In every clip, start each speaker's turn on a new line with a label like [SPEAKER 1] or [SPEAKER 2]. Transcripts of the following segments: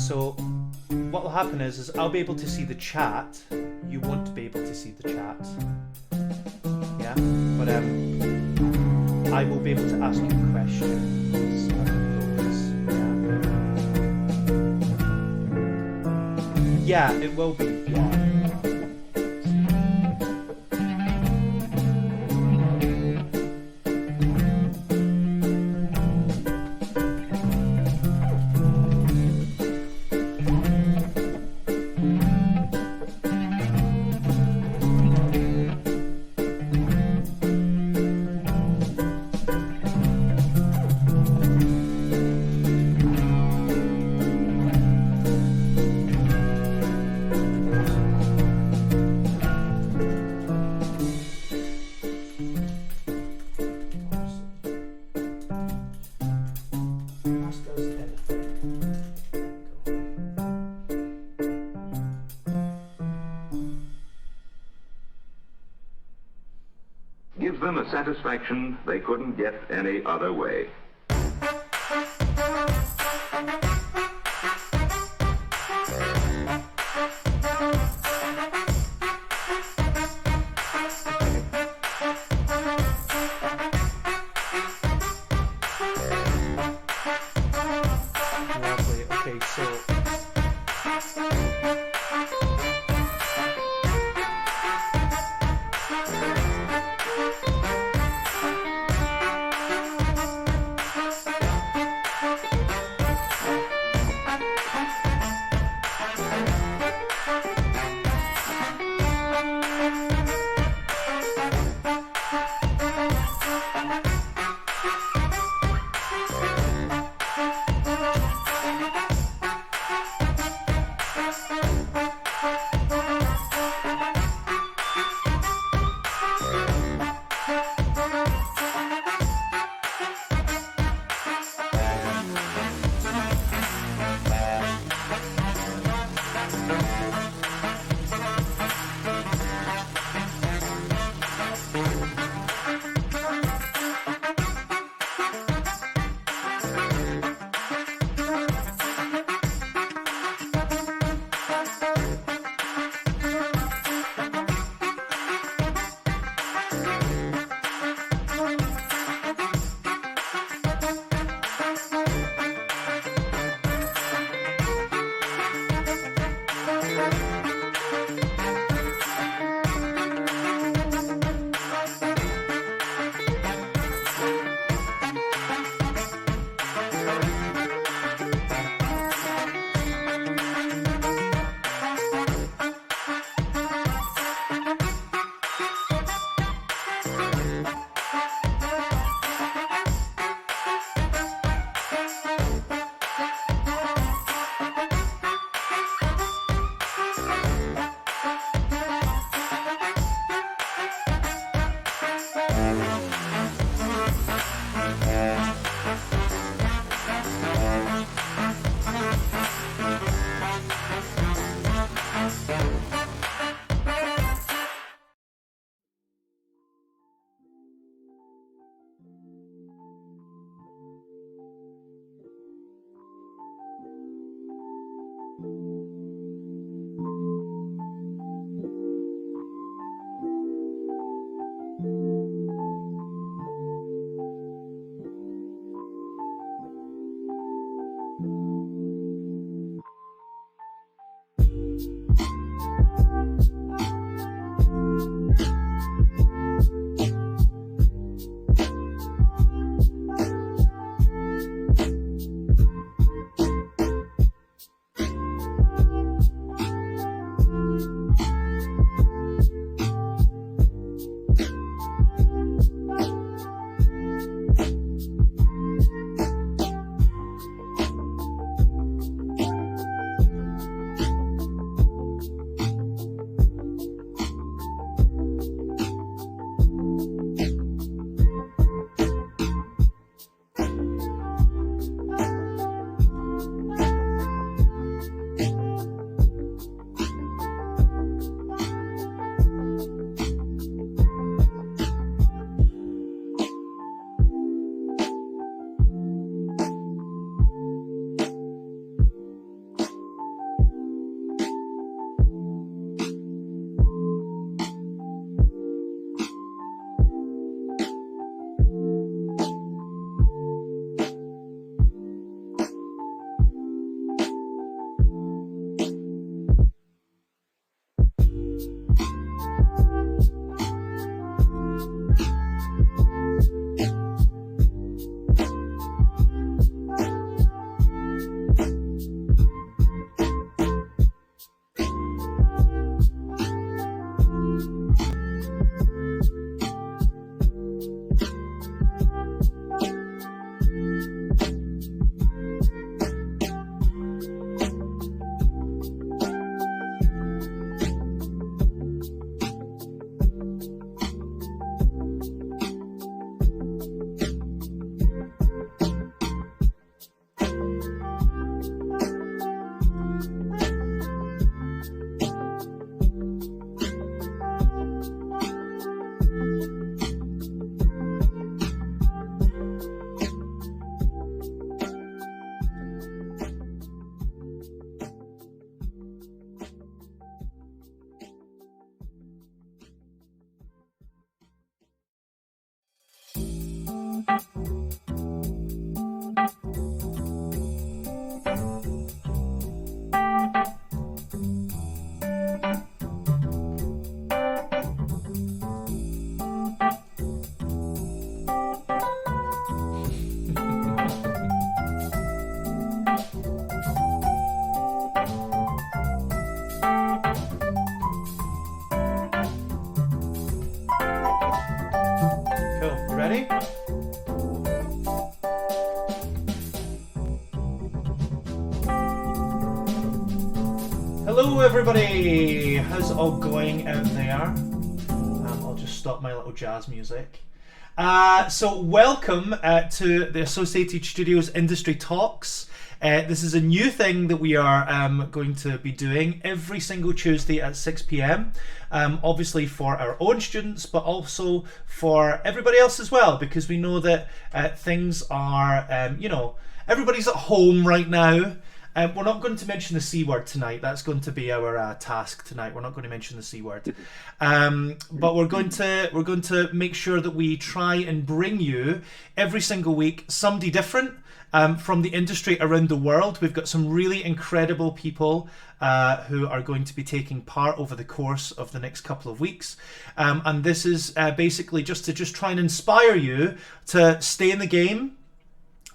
[SPEAKER 1] So what will happen is I'll be able to see the chat. You won't be able to see the chat. Yeah, but I will be able to ask you questions. Yeah, it will be. Yeah.
[SPEAKER 2] Gives them a satisfaction they couldn't get any other way.
[SPEAKER 1] Lovely. Okay, so Cool. You ready? Hello, everybody. How's it all going out there? I'll just stop my little jazz music. So welcome to the Associated Studios Industry Talks. This is a new thing that we are going to be doing every single Tuesday at 6 p.m. Obviously for our own students, but also for everybody else as well, because we know that things are, everybody's at home right now. We're not going to mention the C word tonight. That's going to be our task tonight. We're not going to mention the C word, but we're going to make sure that we try and bring you every single week somebody different from the industry around the world. We've got some really incredible people who are going to be taking part over the course of the next couple of weeks, and this is basically just to try and inspire you to stay in the game.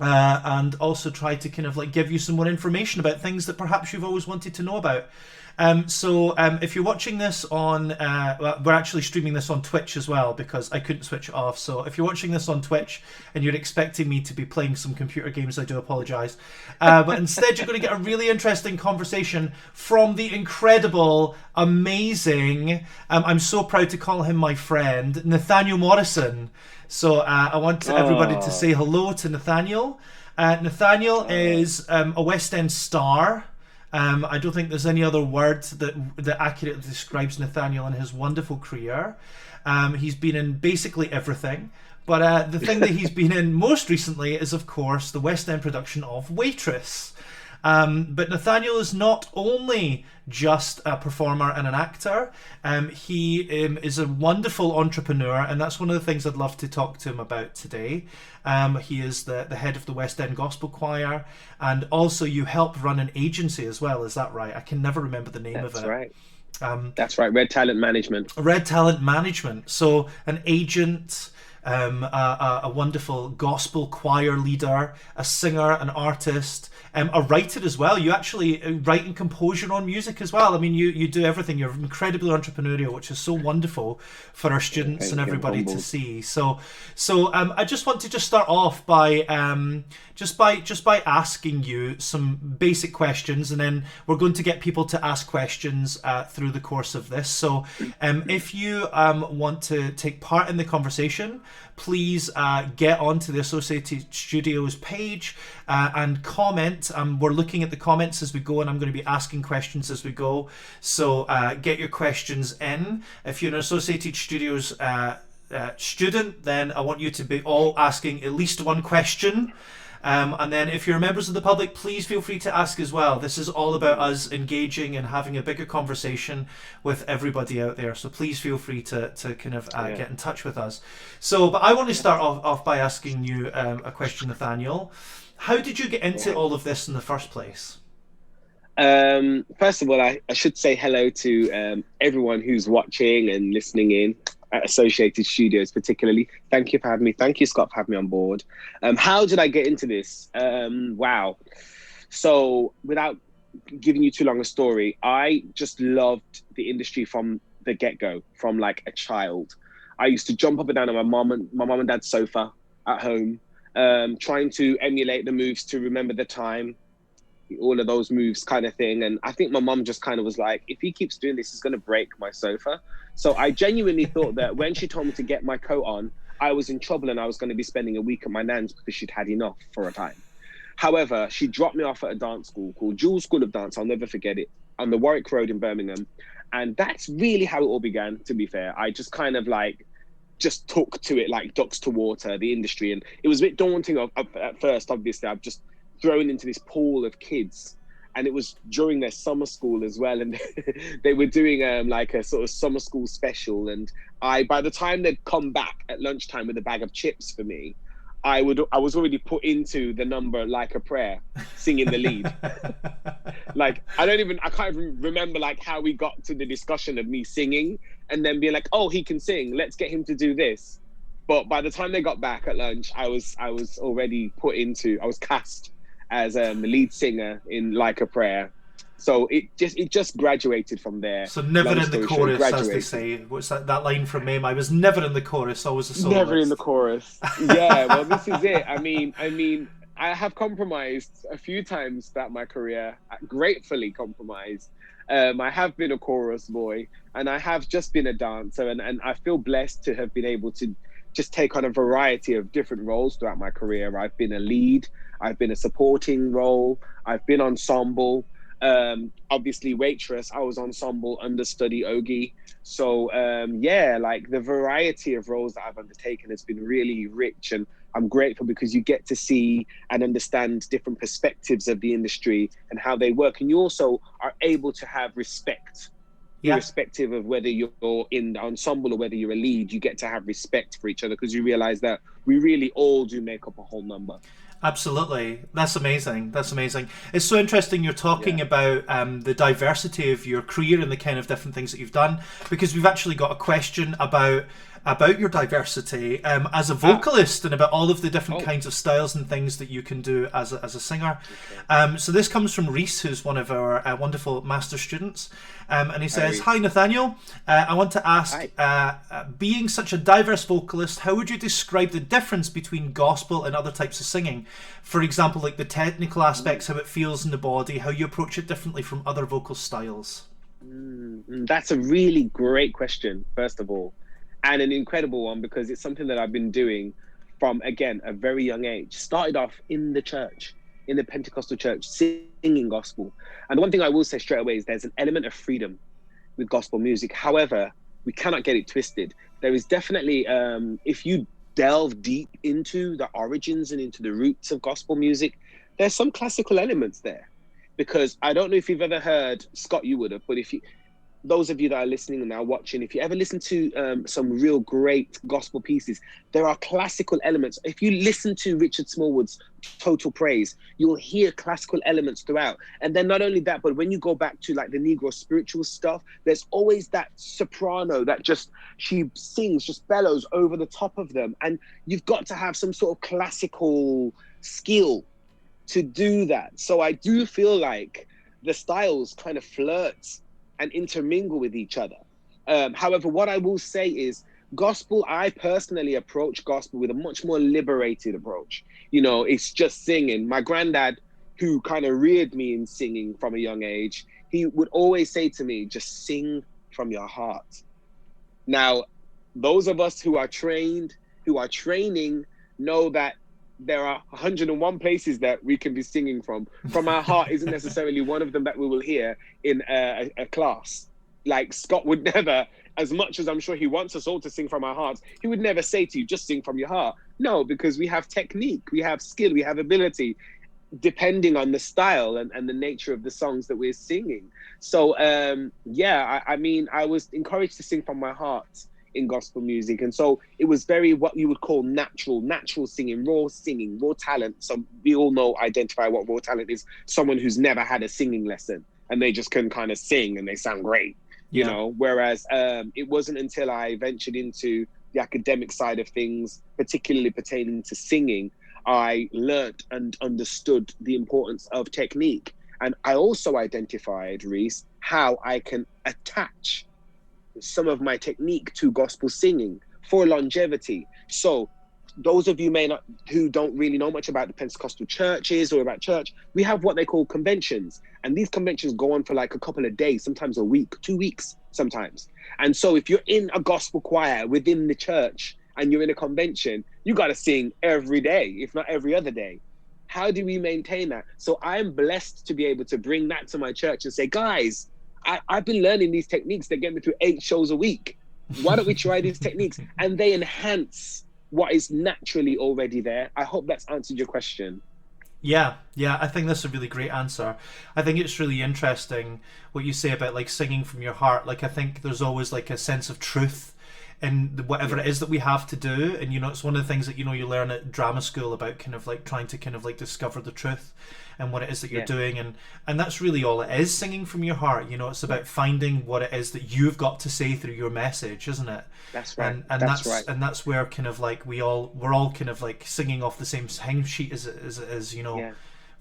[SPEAKER 1] And also try to kind of like give you some more information about things that perhaps you've always wanted to know about. So if you're watching this on, we're actually streaming this on Twitch as well because I couldn't switch it off. So if you're watching this on Twitch and you're expecting me to be playing some computer games, I do apologise. But instead you're going to get a really interesting conversation from the incredible, amazing, I'm so proud to call him my friend, Nathaniel Morrison. So I want everybody to say hello to Nathaniel. Nathaniel is a West End star. I don't think there's any other word that accurately describes Nathaniel and his wonderful career. He's been in basically everything. But the thing that he's been in most recently is, of course, the West End production of Waitress. But Nathaniel is not only just a performer and an actor, he is a wonderful entrepreneur, and that's one of the things I'd love to talk to him about today. He is the head of the West End Gospel Choir, and also you help run an agency as well, is that right? I can never remember the name of it.
[SPEAKER 3] That's right. That's right, Red Talent Management.
[SPEAKER 1] Red Talent Management. So an agent, a wonderful gospel choir leader, a singer, an artist, a writer as well. You actually write and compose your own music as well. I mean, you do everything. You're incredibly entrepreneurial, which is so wonderful for our students and everybody to see. So I just want to start off by asking you some basic questions, and then we're going to get people to ask questions through the course of this. So if you want to take part in the conversation, please get onto the Associated Studios page and comment. We're looking at the comments as we go, and I'm going to be asking questions as we go. So get your questions in. If you're an Associated Studios student, then I want you to be all asking at least one question. And then if you're members of the public, please feel free to ask as well. This is all about us engaging and having a bigger conversation with everybody out there. So please feel free to kind of get in touch with us. So, but I want to start off by asking you a question, Nathaniel. How did you get into all of this in the first place?
[SPEAKER 3] First of all, I should say hello to everyone who's watching and listening in at Associated Studios particularly. Thank you for having me. Thank you, Scott, for having me on board. How did I get into this? Wow. So without giving you too long a story, I just loved the industry from the get-go, from like a child. I used to jump up and down on my mom and dad's sofa at home, trying to emulate the moves to remember the time, all of those moves kind of thing. And I think my mom just kind of was like, if he keeps doing this, he's going to break my sofa. So I genuinely thought that when she told me to get my coat on, I was in trouble and I was going to be spending a week at my nan's because she'd had enough for a time. However, she dropped me off at a dance school called Jules School of Dance. I'll never forget it, on the Warwick Road in Birmingham. And that's really how it all began, to be fair. I just kind of like just took to it like ducks to water, the industry. And it was a bit daunting at first, obviously. I've just thrown into this pool of kids, and it was during their summer school as well, and they were doing like a sort of summer school special, and by the time they'd come back at lunchtime with a bag of chips for me, I was already put into the number Like a Prayer, singing the lead. Like, I can't even remember like how we got to the discussion of me singing and then being like, oh, he can sing, let's get him to do this. But by the time they got back at lunch, I was already I was cast as the lead singer in Like a Prayer. So it just graduated from there.
[SPEAKER 1] So never in the chorus,
[SPEAKER 3] short,
[SPEAKER 1] as they say. What's that line from Mame? I was never in the chorus, always a soloist.
[SPEAKER 3] Never in the chorus. Yeah, well, this is it. I mean, I have compromised a few times throughout my career, gratefully compromised. I have been a chorus boy, and I have just been a dancer, and I feel blessed to have been able to just take on a variety of different roles throughout my career. I've been a lead, I've been a supporting role, I've been ensemble. Obviously waitress, I was ensemble, understudy, Ogie. So yeah, like the variety of roles that I've undertaken has been really rich, and I'm grateful because you get to see and understand different perspectives of the industry and how they work, and you also are able to have respect. Yeah. Irrespective of whether you're in the ensemble or whether you're a lead, you get to have respect for each other because you realize that we really all do make up a whole number.
[SPEAKER 1] Absolutely. That's amazing. That's amazing. It's so interesting you're talking about the diversity of your career and the kind of different things that you've done, because we've actually got a question about your diversity as a vocalist and about all of the different kinds of styles and things that you can do as a singer. Okay. So this comes from Reese, who's one of our wonderful master students. And he says, hi Nathaniel, I want to ask, being such a diverse vocalist, how would you describe the difference between gospel and other types of singing? For example, like the technical aspects, how it feels in the body, how you approach it differently from other vocal styles.
[SPEAKER 3] That's a really great question, first of all. And an incredible one, because it's something that I've been doing from, again, a very young age. Started off in the church, in the Pentecostal church, singing gospel. And one thing I will say straight away is there's an element of freedom with gospel music. However, we cannot get it twisted. There is definitely, if you delve deep into the origins and into the roots of gospel music, there's some classical elements there. Because I don't know if you've ever heard, Scott, you would have, but those of you that are listening and now watching, if you ever listen to some real great gospel pieces, there are classical elements. If you listen to Richard Smallwood's Total Praise, you'll hear classical elements throughout. And then not only that, but when you go back to like the Negro spiritual stuff, there's always that soprano that she sings, just bellows over the top of them. And you've got to have some sort of classical skill to do that. So I do feel like the styles kind of flirt and intermingle with each other. However, what I will say is gospel, I personally approach gospel with a much more liberated approach. You know, it's just singing. My granddad, who kind of reared me in singing from a young age, he would always say to me, just sing from your heart. Now, those of us who are trained, who are training, know that there are 101 places that we can be singing from. From our heart isn't necessarily one of them that we will hear in a class. Like Scott would never, as much as I'm sure he wants us all to sing from our hearts, he would never say to you, just sing from your heart. No, because we have technique, we have skill, we have ability, depending on the style and the nature of the songs that we're singing. So I mean, I was encouraged to sing from my heart in gospel music, and so it was very what you would call natural singing, raw talent. So we all identify what raw talent is: someone who's never had a singing lesson and they just can kind of sing and they sound great, you know. Whereas it wasn't until I ventured into the academic side of things, particularly pertaining to singing, I learnt and understood the importance of technique. And I also identified, Reese, how I can attach some of my technique to gospel singing for longevity. So those of you who don't really know much about the Pentecostal churches or about church, we have what they call conventions. And these conventions go on for like a couple of days, sometimes a week, 2 weeks, sometimes. And so if you're in a gospel choir within the church and you're in a convention, you got to sing every day, if not every other day. How do we maintain that? So I'm blessed to be able to bring that to my church and say, guys, I've been learning these techniques that get me through 8 shows a week. Why don't we try these techniques? And they enhance what is naturally already there. I hope that's answered your question.
[SPEAKER 1] Yeah, I think that's a really great answer. I think it's really interesting what you say about like singing from your heart. Like I think there's always like a sense of truth whatever it is that we have to do. And it's one of the things that you learn at drama school about kind of like trying to kind of like discover the truth and what it is that you're doing, and that's really all it is, singing from your heart. It's about finding what it is that you've got to say through your message, isn't it?
[SPEAKER 3] That's right.
[SPEAKER 1] And that's right. And that's where kind of like we're all kind of like singing off the same hymn sheet as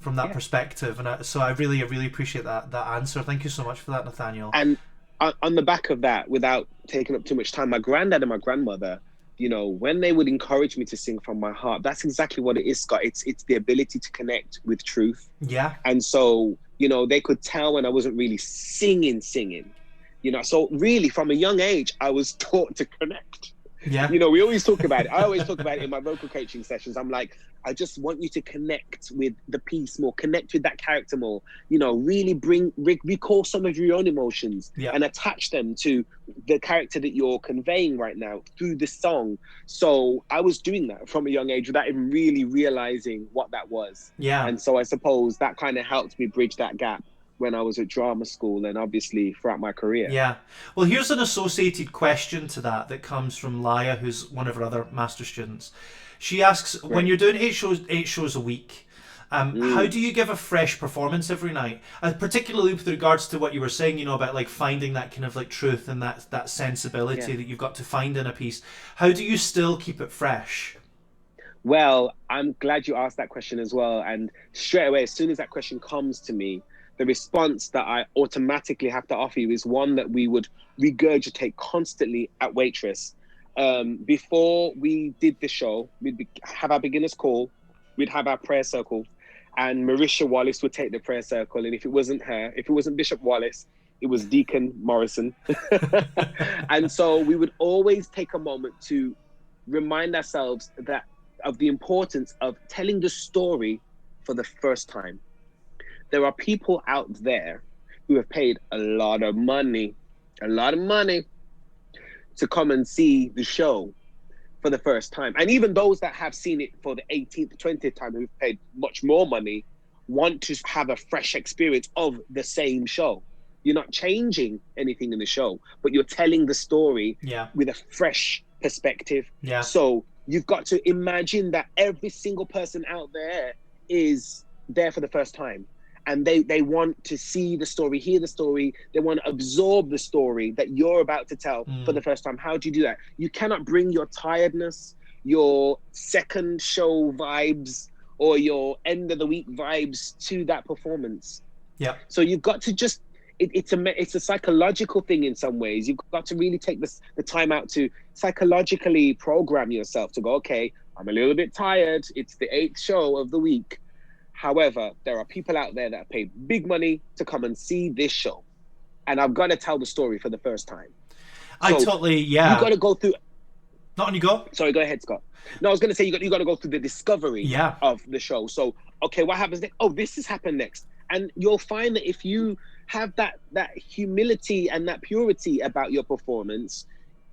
[SPEAKER 1] from that perspective. And so I really appreciate that answer. Thank you so much for that, Nathaniel.
[SPEAKER 3] And on the back of that, without taking up too much time, my granddad and my grandmother, when they would encourage me to sing from my heart, that's exactly what it is, Scott. It's the ability to connect with truth.
[SPEAKER 1] Yeah.
[SPEAKER 3] And so, they could tell when I wasn't really singing. So really from a young age, I was taught to connect.
[SPEAKER 1] Yeah.
[SPEAKER 3] We always talk about it. I always talk about it in my vocal coaching sessions. I'm like, I just want you to connect with the piece more, connect with that character more, really recall some of your own emotions and attach them to the character that you're conveying right now through the song. So I was doing that from a young age without even really realizing what that was.
[SPEAKER 1] Yeah.
[SPEAKER 3] And so I suppose that kind of helped me bridge that gap when I was at drama school and obviously throughout my career.
[SPEAKER 1] Yeah. Well, here's an associated question to that comes from Laya, who's one of our other master students. She asks, when you're doing eight shows a week, how do you give a fresh performance every night? Particularly with regards to what you were saying, about like finding that kind of like truth and that sensibility that you've got to find in a piece. How do you still keep it fresh?
[SPEAKER 3] Well, I'm glad you asked that question as well. And straight away, as soon as that question comes to me, the response that I automatically have to offer you is one that we would regurgitate constantly at Waitress. Before we did the show, we'd have our beginner's call, we'd have our prayer circle, and Marisha Wallace would take the prayer circle. And if it wasn't her, if it wasn't Bishop Wallace, it was Deacon Morrison. And so we would always take a moment to remind ourselves of the importance of telling the story for the first time. There are people out there who have paid a lot of money to come and see the show for the first time. And even those that have seen it for the 18th, 20th time, who've paid much more money, want to have a fresh experience of the same show. You're not changing anything in the show, but you're telling the story with a fresh perspective. Yeah. So you've got to imagine that every single person out there is there for the first time. And they want to see the story, hear the story. They want to absorb the story that you're about to tell for the first time. How do you do that? You cannot bring your tiredness, your second show vibes, or your end of the week vibes to that performance. Yeah. So you've got to just, it's a psychological thing in some ways. You've got to really take the time out to psychologically program yourself to go, okay, I'm a little bit tired. It's the 8th show of the week. However, there are people out there that have paid big money to come and see this show. And I've got to tell the story for the first time.
[SPEAKER 1] I totally, yeah.
[SPEAKER 3] You've got to go through...
[SPEAKER 1] Not on you go.
[SPEAKER 3] Sorry, go ahead, Scott. No, I was going to say you got to go through the discovery of the show. So, okay, what happens next? Oh, this has happened next. And you'll find that if you have that humility and that purity about your performance,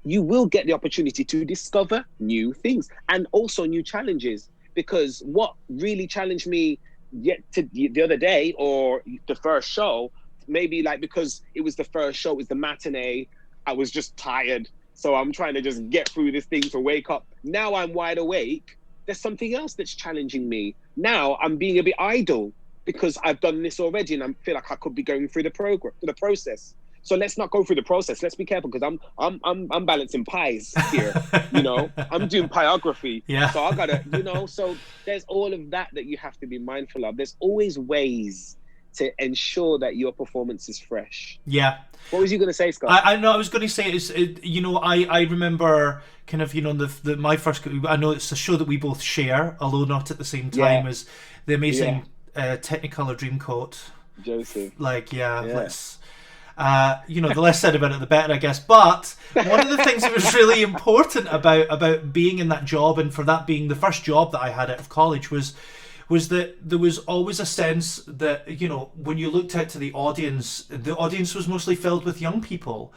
[SPEAKER 3] you will get the opportunity to discover new things and also new challenges. Because what really challenged me the other day, or the first show, maybe like because it was the first show, it was the matinee, I was just tired, so I'm trying to just get through this thing to wake up. Now I'm wide awake, there's something else that's challenging me. Now I'm being a bit idle because I've done this already and I feel like I could be going through the process. So let's not go through the process. Let's be careful, because I'm balancing pies here. I'm doing pieography. Yeah. So I gotta, so there's all of that you have to be mindful of. There's always ways to ensure that your performance is fresh. Yeah. What was you going to say, Scott?
[SPEAKER 1] I know I was going to say I remember kind of my first. I know it's a show that we both share, although not at the same time as the amazing Technicolor Dreamcoat.
[SPEAKER 3] Joseph.
[SPEAKER 1] Let's. The less said about it, the better, I guess. But one of the things that was really important about being in that job, and for that being the first job that I had out of college, was that there was always a sense that, when you looked out to the audience was mostly filled with young people.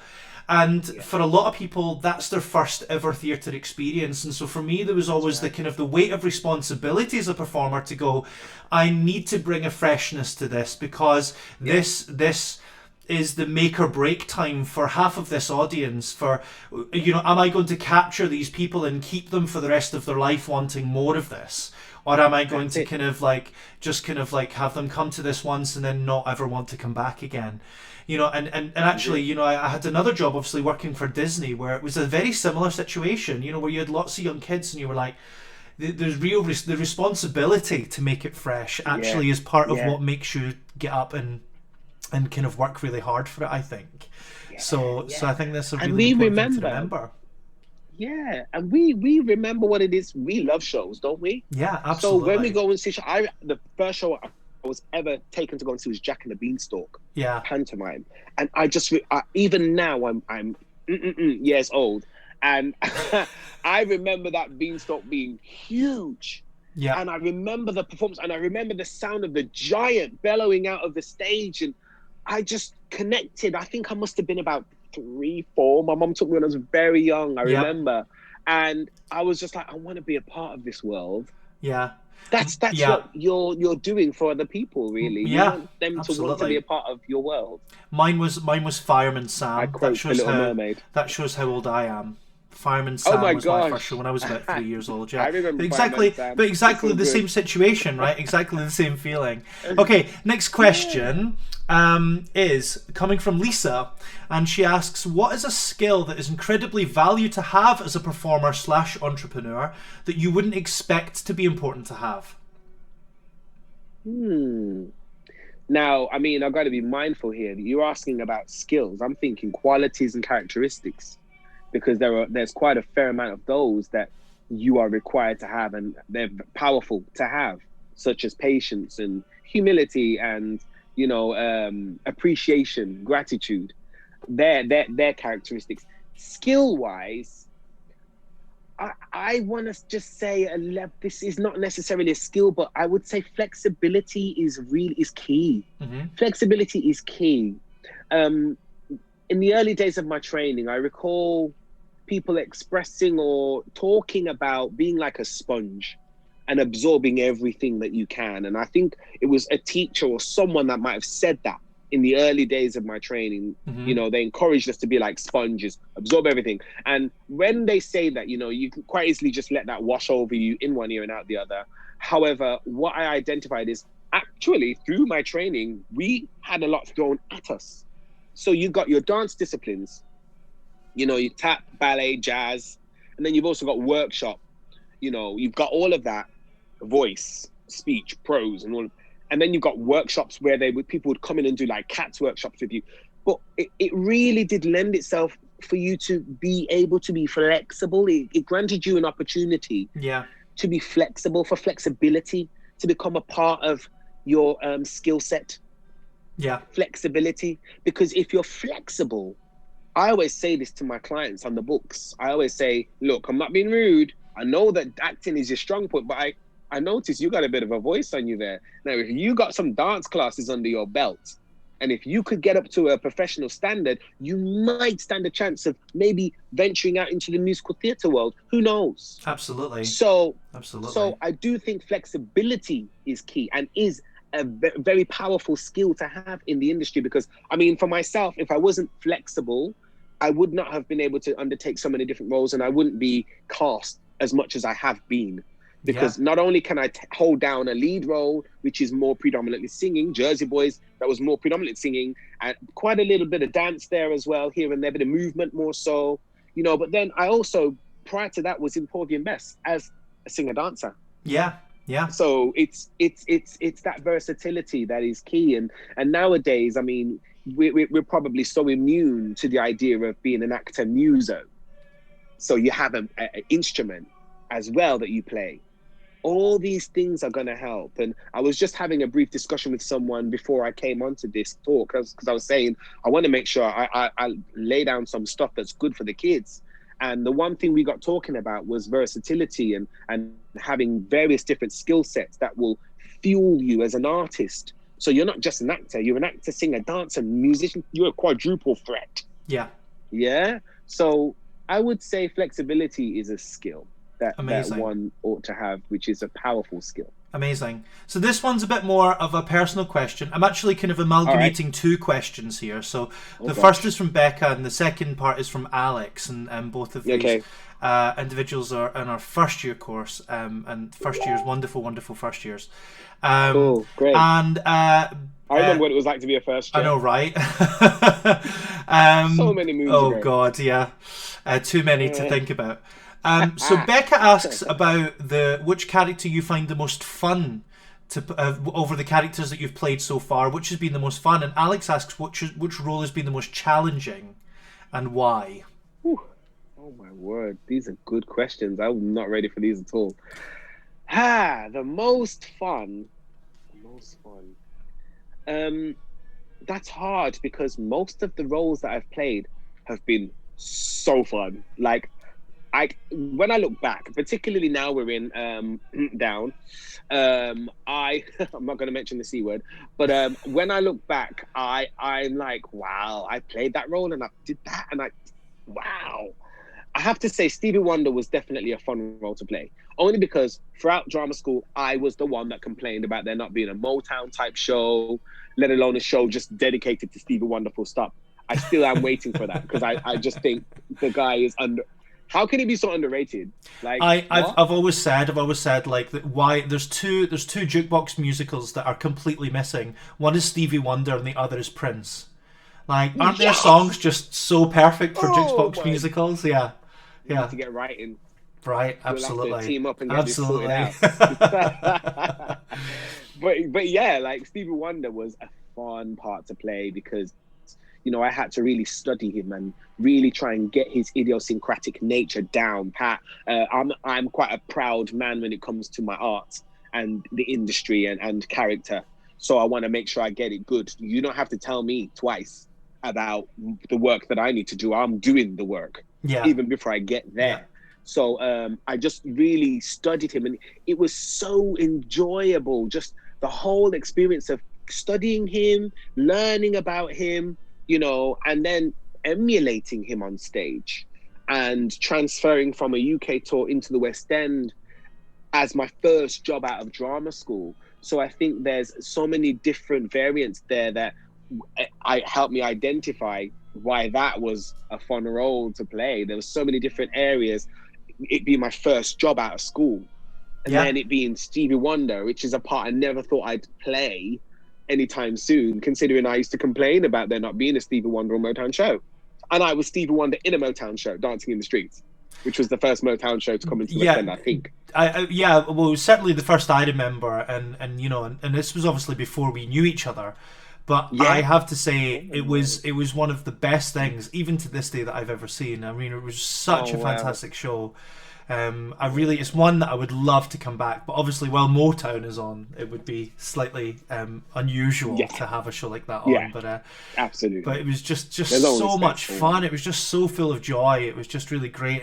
[SPEAKER 1] And for a lot of people, that's their first ever theatre experience. And so for me, there was always the kind of the weight of responsibility as a performer to go, I need to bring a freshness to this, because this is the make or break time for half of this audience. For, you know, am I going to capture these people and keep them for the rest of their life wanting more of this? Or am I going to kind of like have them come to this once and then not ever want to come back again? You know, and actually, you know, I had another job, obviously, working for Disney, where it was a very similar situation, you know, where you had lots of young kids and you were like, there's the responsibility to make it fresh actually is part of what makes you get up and kind of work really hard for it, I think. So I think that's a really important thing to remember.
[SPEAKER 3] Yeah, and we remember what it is. We love shows, don't we?
[SPEAKER 1] Yeah, absolutely.
[SPEAKER 3] So when we go and see, the first show I was ever taken to go and see was Jack and the Beanstalk, pantomime, and I just even now I'm years old, and I remember that Beanstalk being huge. Yeah, and I remember the performance, and I remember the sound of the giant bellowing out of the stage, and I just connected. I think I must have been about 3, 4. My mom took me when I was very young, I remember. And I was just like, I want to be a part of this world. Yeah. That's what you're doing for other people, really. You want them to want to be a part of your world.
[SPEAKER 1] Mine was Fireman Sam.
[SPEAKER 3] I quote The Little Mermaid.
[SPEAKER 1] That shows how old I am. Fireman Sam was my first show when I was about 3 years old. Yeah, I remember exactly the same situation, right? Exactly the same feeling. Okay, next question is coming from Lisa, and she asks, "What is a skill that is incredibly valued to have as a performer / entrepreneur that you wouldn't expect to be important to have?"
[SPEAKER 3] Now, I mean, I've got to be mindful here that you're asking about skills. I'm thinking qualities and characteristics, because there's quite a fair amount of those that you are required to have, and they're powerful to have, such as patience and humility and, you know, appreciation, gratitude. They're characteristics. Skill-wise, I want to just say this is not necessarily a skill, but I would say flexibility is key. Flexibility is key. In the early days of my training, I recall people expressing or talking about being like a sponge and absorbing everything that you can. And I think it was a teacher or someone that might have said that in the early days of my training. You know, they encouraged us to be like sponges, absorb everything. And when they say that, you know, you can quite easily just let that wash over you in one ear and out the other. However, what I identified is actually through my training, we had a lot thrown at us. So you've got your dance disciplines, you know, you tap, ballet, jazz, and then you've also got workshop. You know, you've got all of that, voice, speech, prose, and all. And then you've got workshops where people would come in and do like cats workshops with you. But it really did lend itself for you to be able to be flexible. It granted you an opportunity to be flexible, for flexibility, to become a part of your skill set. Flexibility. Because if you're flexible, I always say this to my clients on the books. I always say, look, I'm not being rude. I know that acting is your strong point, but I noticed you got a bit of a voice on you there. Now, if you got some dance classes under your belt, and if you could get up to a professional standard, you might stand a chance of maybe venturing out into the musical theatre world. Who knows?
[SPEAKER 1] Absolutely.
[SPEAKER 3] So I do think flexibility is key and is a very powerful skill to have in the industry, because, I mean, for myself, if I wasn't flexible, I would not have been able to undertake so many different roles, and I wouldn't be cast as much as I have been. Because not only can I hold down a lead role, which is more predominantly singing, Jersey Boys, that was more predominantly singing, and quite a little bit of dance there as well, here and there, bit of movement more so, you know. But then I also, prior to that, was in Porgy and Bess as a singer-dancer. So it's that versatility that is key. And nowadays, I mean, we're probably so immune to the idea of being an actor muso. So you have an instrument as well that you play. All these things are going to help. And I was just having a brief discussion with someone before I came onto this talk, because I was saying, I want to make sure I lay down some stuff that's good for the kids. And the one thing we got talking about was versatility and having various different skill sets that will fuel you as an artist. So you're not just an actor, you're an actor, singer, dancer, musician, you're a quadruple threat. Yeah. So I would say flexibility is a skill that one ought to have, which is a powerful skill.
[SPEAKER 1] Amazing. So this one's a bit more of a personal question. I'm actually kind of amalgamating two questions here. So the first is from Becca, and the second part is from Alex, and both of these individuals are in our first year course, and first years, wonderful, wonderful first years.
[SPEAKER 3] Cool, great.
[SPEAKER 1] And
[SPEAKER 3] I remember what it was like to be a first year.
[SPEAKER 1] I know, right?
[SPEAKER 3] So many moons ago.
[SPEAKER 1] Oh God, yeah, too many to think about. So Becca asks about which character you find the most fun to over the characters that you've played so far. Which has been the most fun? And Alex asks which role has been the most challenging, and why.
[SPEAKER 3] Whew. Oh my word, these are good questions. I'm not ready for these at all. The most fun. That's hard because most of the roles that I've played have been so fun. Like, when I look back, particularly now we're in Down, I'm not going to mention the C word, but when I look back, I'm like, wow, I played that role and I did that, and wow. I have to say Stevie Wonder was definitely a fun role to play, only because throughout drama school, I was the one that complained about there not being a Motown type show, let alone a show just dedicated to Stevie Wonder full stop. I still am waiting for that because I just think the guy is how can he be so underrated? Like,
[SPEAKER 1] I've always said like that. Why there's two jukebox musicals that are completely missing. One is Stevie Wonder and the other is Prince. Like, aren't their songs just so perfect for jukebox musicals? Yeah.
[SPEAKER 3] You need to get writing.
[SPEAKER 1] Right, absolutely.
[SPEAKER 3] We'll have to team up and get this sorted out. but yeah, like Stevie Wonder was a fun part to play because, you know, I had to really study him and really try and get his idiosyncratic nature down pat. I'm quite a proud man when it comes to my art and the industry and character. So I want to make sure I get it good. You don't have to tell me twice about the work that I need to do. I'm doing the work even before I get there. Yeah. So I just really studied him, and it was so enjoyable. Just the whole experience of studying him, learning about him, you know, and then emulating him on stage and transferring from a UK tour into the West End as my first job out of drama school. So I think there's so many different variants there that helped me identify why that was a fun role to play. There was so many different areas. It being my first job out of school, and then it being Stevie Wonder, which is a part I never thought I'd play anytime soon, considering I used to complain about there not being a Stevie Wonder or Motown show. And I was Stevie Wonder in a Motown show, Dancing in the Streets, which was the first Motown show to come into the West End, I think.
[SPEAKER 1] Well, certainly the first I remember, and you know, and this was obviously before we knew each other. But I have to say, it was one of the best things, even to this day, that I've ever seen. I mean, it was such a fantastic show. It's one that I would love to come back. But obviously, while Motown is on, it would be slightly unusual to have a show like that on.
[SPEAKER 3] Yeah,
[SPEAKER 1] but
[SPEAKER 3] absolutely.
[SPEAKER 1] But it was just so much fun. It was just so full of joy. It was just really great.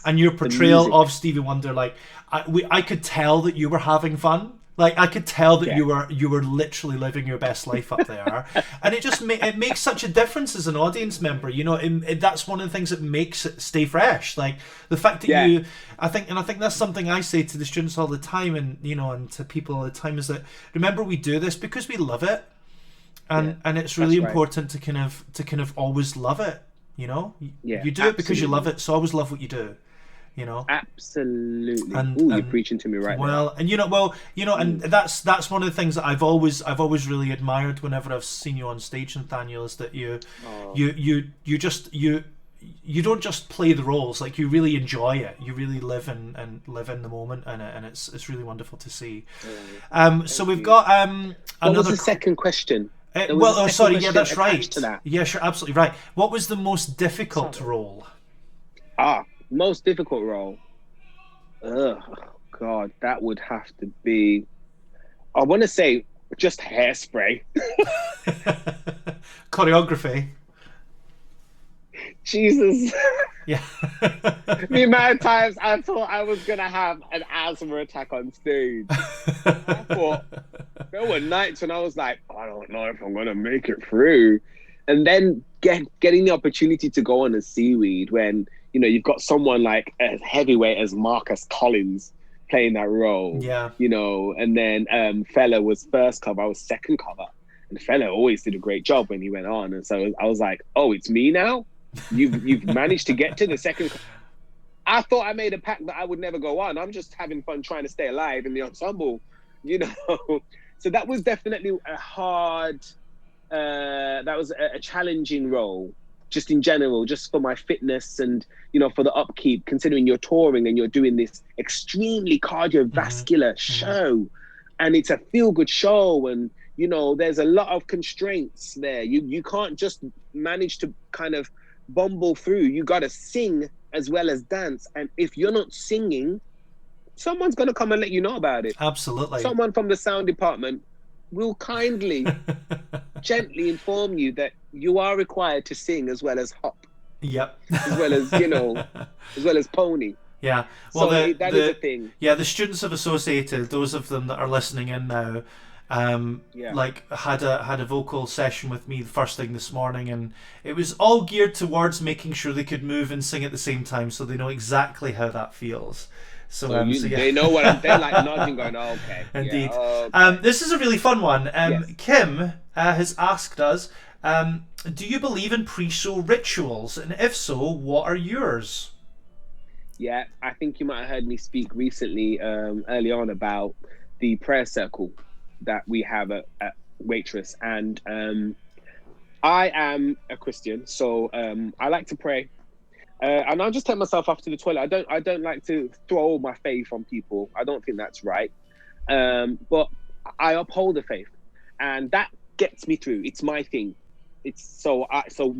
[SPEAKER 1] And your portrayal of Stevie Wonder, like I could tell that you were having fun. Like, I could tell that you were literally living your best life up there, and it just it makes such a difference as an audience member. You know, that's one of the things that makes it stay fresh. Like the fact that I think that's something I say to the students all the time, and you know, and to people all the time, is that remember, we do this because we love it, and it's really important to kind of always love it. You know, you do it because you love it, so always love what you do. You know,
[SPEAKER 3] absolutely. And you're preaching to me right now.
[SPEAKER 1] And and that's one of the things that I've always really admired whenever I've seen you on stage, Nathaniel, is that you don't just play the roles, like you really enjoy it. You really live in the moment, and it's really wonderful to see. So we've got another.
[SPEAKER 3] What was the second question?
[SPEAKER 1] That's right. Yeah, sure, absolutely right. What was the most difficult role?
[SPEAKER 3] Most difficult role? God, that would have to be, I want to say, just Hairspray.
[SPEAKER 1] Choreography.
[SPEAKER 3] Jesus.
[SPEAKER 1] Yeah.
[SPEAKER 3] The amount of times I thought I was going to have an asthma attack on stage. I thought, there were nights when I was like, I don't know if I'm going to make it through. And then getting the opportunity to go on a seaweed when, you know, you've got someone like as heavyweight as Marcus Collins playing that role.
[SPEAKER 1] Yeah.
[SPEAKER 3] You know, and then Fella was first cover, I was second cover. And Fella always did a great job when he went on. And so I was like, oh, it's me now? You've managed to get to the second. I thought I made a pact that I would never go on. I'm just having fun trying to stay alive in the ensemble, you know. So that was definitely a hard, that was a challenging role, just in general, just for my fitness and, you know, for the upkeep, considering you're touring and you're doing this extremely cardiovascular show, and it's a feel-good show, and, you know, there's a lot of constraints there. You can't just manage to kind of bumble through. You got to sing as well as dance. And if you're not singing, someone's going to come and let you know about it.
[SPEAKER 1] Absolutely.
[SPEAKER 3] Someone from the sound department will kindly, gently inform you that you are required to sing as well as hop.
[SPEAKER 1] Yep.
[SPEAKER 3] As well as, you know, as well as pony.
[SPEAKER 1] Yeah. Well,
[SPEAKER 3] so that is a thing.
[SPEAKER 1] Yeah, the students have associated, those of them that are listening in now, like had a vocal session with me the first thing this morning, and it was all geared towards making sure they could move and sing at the same time, so they know exactly how that feels. So, so yeah.
[SPEAKER 3] They know what they're like, nodding, going, oh, okay.
[SPEAKER 1] Indeed.
[SPEAKER 3] Yeah, okay.
[SPEAKER 1] This is a really fun one.
[SPEAKER 3] Yes.
[SPEAKER 1] Kim has asked us, do you believe in pre-show rituals, and if so, what are yours?
[SPEAKER 3] Yeah, I think you might have heard me speak recently, early on, about the prayer circle that we have at Waitress, and I am a Christian, so I like to pray, and I'll just take myself off to the toilet. I don't like to throw all my faith on people. I don't think that's right, but I uphold the faith, and that gets me through. It's my thing. It's so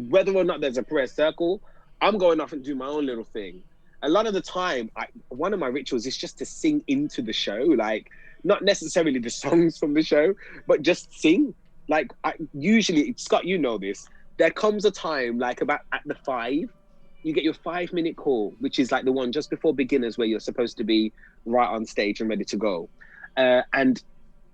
[SPEAKER 3] whether or not there's a prayer circle, I'm going off and do my own little thing. A lot of the time, one of my rituals is just to sing into the show, like not necessarily the songs from the show, but just sing. Like usually, Scott, you know this, there comes a time like about at the 5, you get your 5-minute call, which is like the one just before beginners where you're supposed to be right on stage and ready to go. And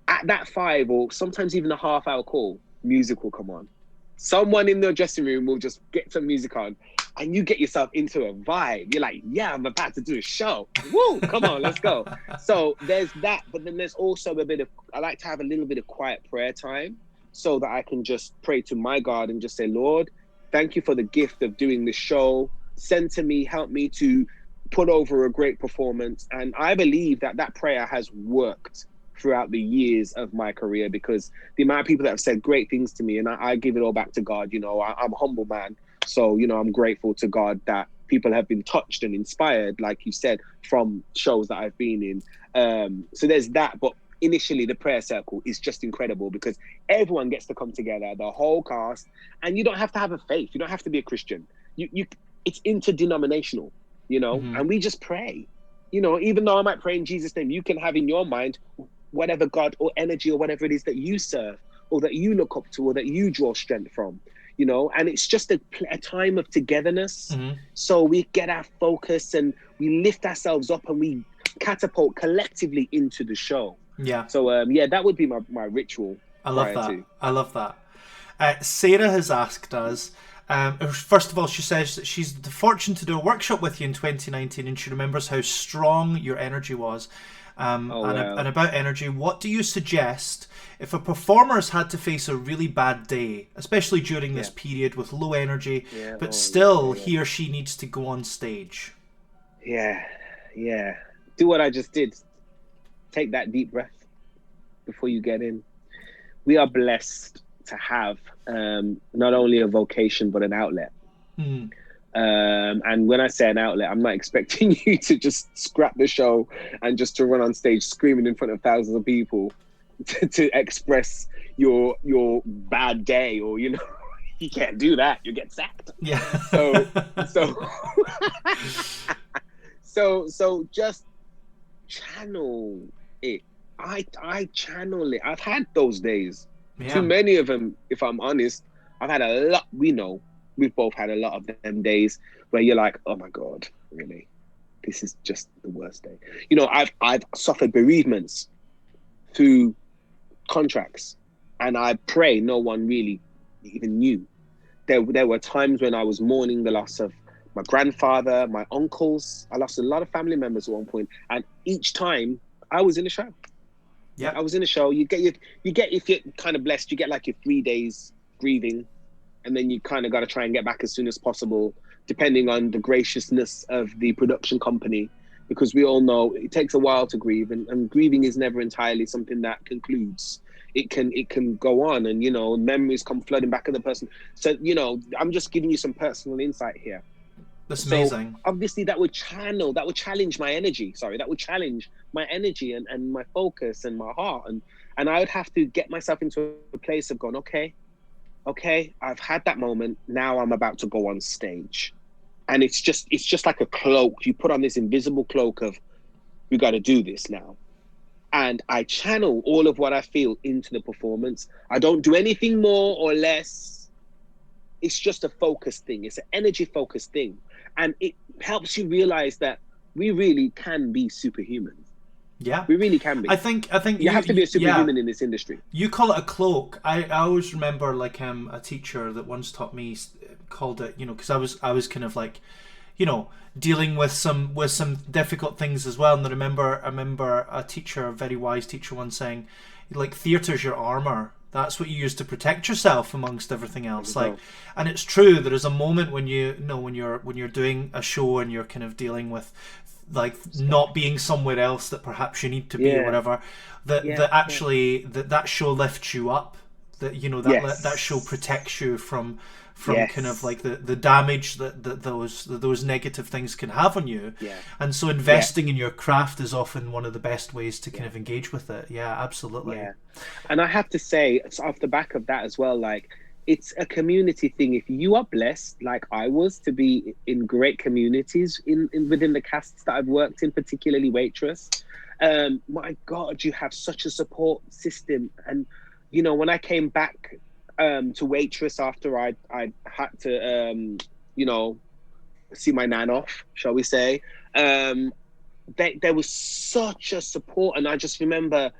[SPEAKER 3] at that 5, or sometimes even a half-hour call, music will come on. Someone in the dressing room will just get some music on, and you get yourself into a vibe. You're like, yeah, I'm about to do a show. Woo, come on, let's go. So there's that, but then there's also I like to have a little bit of quiet prayer time so that I can just pray to my God and just say, Lord, thank you for the gift of doing this show. Send to me, help me to put over a great performance. And I believe that prayer has worked throughout the years of my career, because the amount of people that have said great things to me, and I give it all back to God. You know, I'm a humble man. So, you know, I'm grateful to God that people have been touched and inspired, like you said, from shows that I've been in. So there's that. But initially, the prayer circle is just incredible because everyone gets to come together, the whole cast, and you don't have to have a faith. You don't have to be a Christian. It's interdenominational, you know, and we just pray. You know, even though I might pray in Jesus' name, you can have in your mind whatever God or energy or whatever it is that you serve or that you look up to or that you draw strength from, you know, and it's just a time of togetherness. So we get our focus and we lift ourselves up and we catapult collectively into the show. Yeah. So, that would be my ritual.
[SPEAKER 1] I love that. I love that. Sarah has asked us, first of all, she says that she's the fortune to do a workshop with you in 2019, and she remembers how strong your energy was. And about energy, what do you suggest if a performer has had to face a really bad day, especially during this period with low energy, but still he or she needs to go on stage?
[SPEAKER 3] Yeah. Do what I just did. Take that deep breath before you get in. We are blessed to have not only a vocation, but an outlet. And when I say an outlet, I'm not expecting you to just scrap the show and just to run on stage screaming in front of thousands of people to express your bad day, or, you know, you can't do that. You get sacked. Yeah. So just channel it. I channel it. I've had those days. Too many of them, if I'm honest. I've had a lot. We've both had a lot of them days where you're like, oh my God, really? This is just the worst day. You know, I've suffered bereavements through contracts, and I pray no one really even knew. There were times when I was mourning the loss of my grandfather, my uncles. I lost a lot of family members at one point, and each time I was in a show.
[SPEAKER 1] Yeah,
[SPEAKER 3] I was in a show. You get if you're kind of blessed, you get like your 3 days grieving, and then you kind of got to try and get back as soon as possible, depending on the graciousness of the production company, because we all know it takes a while to grieve, and grieving is never entirely something that concludes. It can go on, and memories come flooding back at the person. So I'm just giving you some personal insight here.
[SPEAKER 1] that's amazing.
[SPEAKER 3] So obviously that would challenge my energy. Sorry, that would challenge my energy and my focus and my heart, and I would have to get myself into a place of going, okay, I've had that moment. Now I'm about to go on stage, and it's just like a cloak. You put on this invisible cloak of, we got to do this now, and I channel all of what I feel into the performance. I don't do anything more or less. It's just a focus thing. It's an energy focused thing. And it helps you realize that we really can be superhuman.
[SPEAKER 1] Yeah,
[SPEAKER 3] we really can be.
[SPEAKER 1] I think
[SPEAKER 3] you have to be a superhuman in this industry.
[SPEAKER 1] You call it a cloak. I always remember like a teacher that once taught me called it, because I was kind of like, dealing with some difficult things as well. And I remember a teacher, a very wise teacher, once saying, like, theatre's your armor. That's what you use to protect yourself amongst everything else. Like, and it's true. There is a moment when when you're doing a show and you're kind of dealing with like not being somewhere else that perhaps you need to be or whatever. That show lifts you up. That show protects you from kind of like the damage that those negative things can have on you. And so investing in your craft is often one of the best ways to kind of engage with it. Absolutely.
[SPEAKER 3] And I have to say, off the back of that as well, like, it's a community thing. If you are blessed, like I was, to be in great communities in within the casts that I've worked in, particularly Waitress, my God, you have such a support system. And when I came back to Waitress after I had to see my nan off, shall we say, there was such a support. And I just remember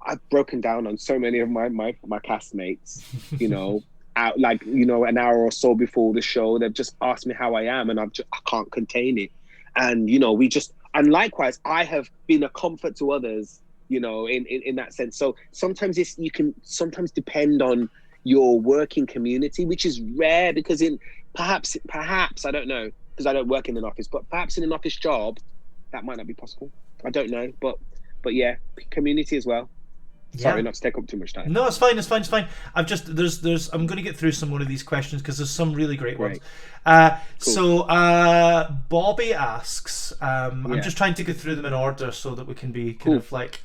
[SPEAKER 3] I've broken down on so many of my castmates, out like an hour or so before the show. They've just asked me how I am, and I can't contain it. And and likewise, I have been a comfort to others, in that sense. So sometimes you can sometimes depend on your working community, which is rare, because perhaps I don't know, because I don't work in an office, but perhaps in an office job that might not be possible. I don't know, but yeah, community as well. Sorry, not to take up too much time.
[SPEAKER 1] No, it's fine. I've just I'm going to get through some more of these questions because there's some really great ones. Cool. So Bobby asks, I'm just trying to go through them in order so that we can be kind of like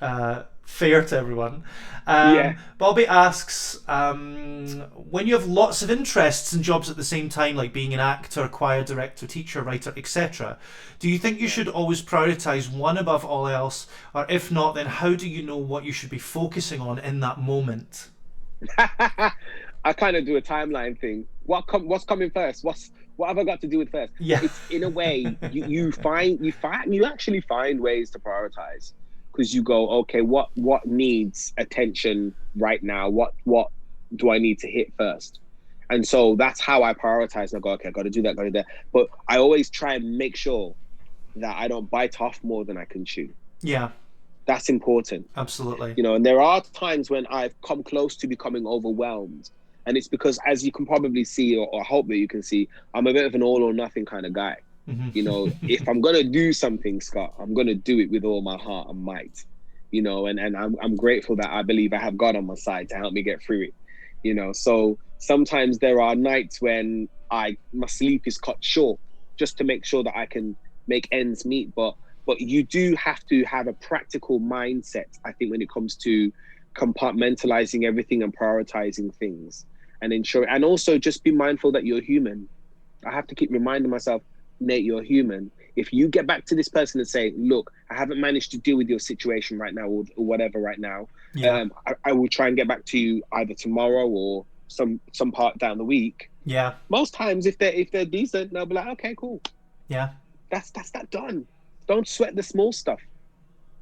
[SPEAKER 1] fair to everyone. Bobby asks, when you have lots of interests and jobs at the same time, like being an actor, choir director, teacher, writer, etc., do you think you should always prioritize one above all else? Or if not, then how do you know what you should be focusing on in that moment?
[SPEAKER 3] I kind of do a timeline thing. What's coming first? What have I got to do with first? It's, in a way, you actually find ways to prioritize. Because you go, okay, what needs attention right now? What do I need to hit first? And so that's how I prioritize. And I go, okay, I got to do that, But I always try and make sure that I don't bite off more than I can chew. Yeah. That's important.
[SPEAKER 1] Absolutely.
[SPEAKER 3] And there are times when I've come close to becoming overwhelmed. And it's because, as you can probably see, or I hope that you can see, I'm a bit of an all or nothing kind of guy. Mm-hmm. If I'm going to do something, Scott, I'm going to do it with all my heart and might, and I'm grateful that I believe I have God on my side to help me get through it, so sometimes there are nights when my sleep is cut short just to make sure that I can make ends meet. But you do have to have a practical mindset, I think, when it comes to compartmentalizing everything and prioritizing things and ensuring, and also just be mindful that you're human. I have to keep reminding myself, Nate, you're human. If you get back to this person and say, look, I haven't managed to deal with your situation right now, or whatever right now, I will try and get back to you either tomorrow or some part down the week. Yeah. Most times, if they're decent, they'll be like, okay, cool. Yeah. That's that done. Don't sweat the small stuff.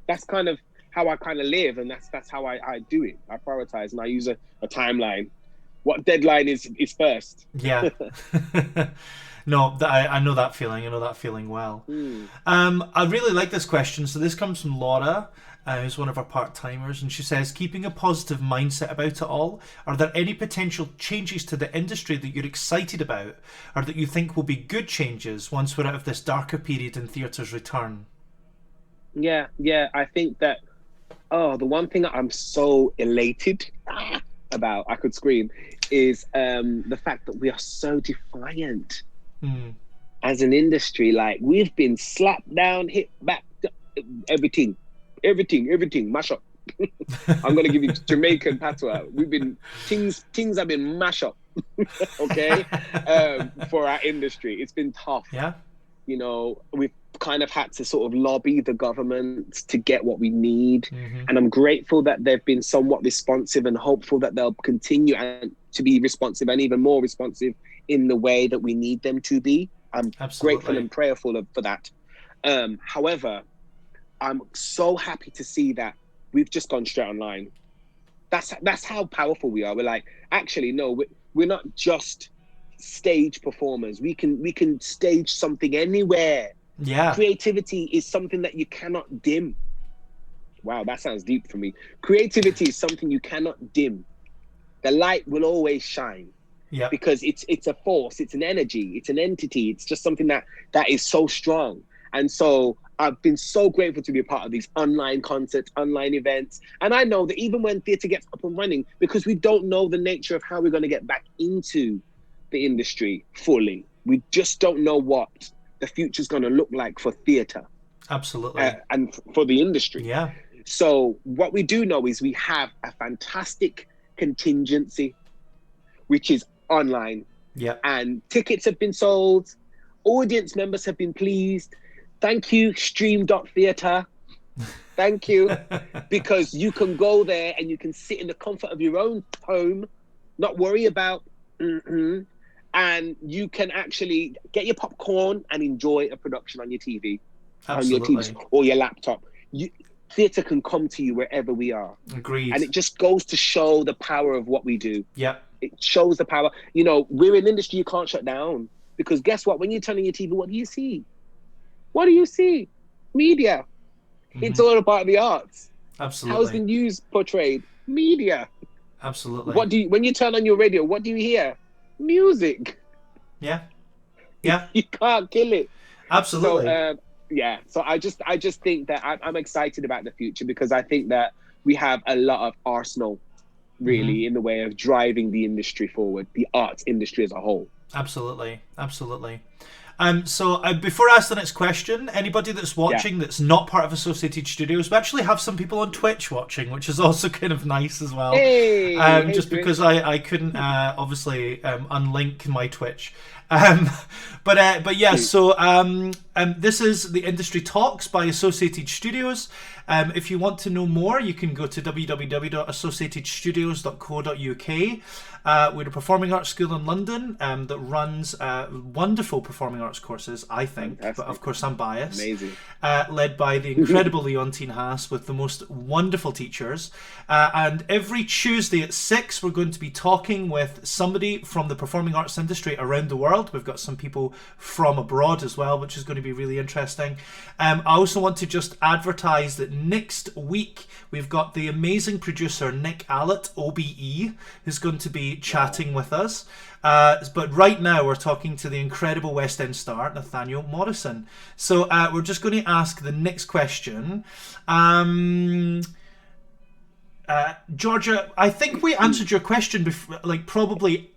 [SPEAKER 3] That's kind of how I kind of live, and that's how I do it. I prioritize, and I use a timeline. What deadline is first? Yeah.
[SPEAKER 1] No, I know that feeling. I know that feeling well. I really like this question. So this comes from Laura, who's one of our part-timers, and she says, keeping a positive mindset about it all, are there any potential changes to the industry that you're excited about, or that you think will be good changes once we're out of this darker period and theatre's return?
[SPEAKER 3] Yeah, I think that, the one thing that I'm so elated about, I could scream, is the fact that we are so defiant as an industry. Like, we've been slapped down, hit back, everything, mash up. I'm gonna give you Jamaican patois. Things have been mash up. Okay. For our industry, it's been tough.
[SPEAKER 1] Yeah.
[SPEAKER 3] You know, we've kind of had to sort of lobby the government to get what we need. And I'm grateful that they've been somewhat responsive, and hopeful that they'll continue and to be responsive, and even more responsive in the way that we need them to be. I'm grateful and prayerful for that. However, I'm so happy to see that we've just gone straight online. That's how powerful we are. We're like, actually, no, we're not just stage performers. We can stage something anywhere.
[SPEAKER 1] Yeah.
[SPEAKER 3] Creativity is something that you cannot dim. Wow, that sounds deep for me. Creativity is something you cannot dim. The light will always shine.
[SPEAKER 1] Yeah.
[SPEAKER 3] Because it's a force, it's an energy, it's an entity. It's just something that is so strong. And so I've been so grateful to be a part of these online concerts, online events. And I know that even when theatre gets up and running, because we don't know the nature of how we're going to get back into the industry fully. We just don't know what the future's going to look like for theatre.
[SPEAKER 1] Absolutely.
[SPEAKER 3] And for the industry.
[SPEAKER 1] Yeah.
[SPEAKER 3] So what we do know is we have a fantastic contingency, which is online.
[SPEAKER 1] Yeah.
[SPEAKER 3] And tickets have been sold. Audience members have been pleased. Thank you, stream.theatre. Thank you. Because you can go there and you can sit in the comfort of your own home, not worry about, and you can actually get your popcorn and enjoy a production on your TV,
[SPEAKER 1] Absolutely.
[SPEAKER 3] on your TV or your laptop. Theatre can come to you wherever we are.
[SPEAKER 1] Agreed.
[SPEAKER 3] And it just goes to show the power of what we do.
[SPEAKER 1] Yeah. It
[SPEAKER 3] shows the power. You know, we're an industry you can't shut down, because guess what? When you turn on your TV, what do you see? What do you see? Media. It's all a part of the arts.
[SPEAKER 1] Absolutely.
[SPEAKER 3] How's the news portrayed? Media.
[SPEAKER 1] Absolutely.
[SPEAKER 3] When you turn on your radio, what do you hear? Music.
[SPEAKER 1] Yeah. Yeah.
[SPEAKER 3] You can't kill it.
[SPEAKER 1] Absolutely.
[SPEAKER 3] So I just think that I'm excited about the future, because I think that we have a lot of arsenal, really, in the way of driving the industry forward, the arts industry as a whole.
[SPEAKER 1] Absolutely. So before I ask the next question, anybody that's watching that's not part of Associated Studios, we actually have some people on Twitch watching, which is also kind of nice as well.
[SPEAKER 3] Hey,
[SPEAKER 1] just because I couldn't obviously unlink my Twitch. But yeah, so this is the Industry Talks by Associated Studios. If you want to know more, you can go to www.associatedstudios.co.uk. We're a performing arts school in London that runs wonderful performing arts courses, I think. Fantastic. But of course I'm biased.
[SPEAKER 3] Amazing.
[SPEAKER 1] Led by the incredible Leontine Haas with the most wonderful teachers. And every Tuesday at 6, we're going to be talking with somebody from the performing arts industry around the world. We've got some people from abroad as well, which is going to be really interesting. I also want to just advertise that next week we've got the amazing producer Nick Allett, OBE, who's going to be chatting with us. But right now we're talking to the incredible West End star Nathaniel Morrison. So we're just going to ask the next question. Georgia, I think we answered your question before, probably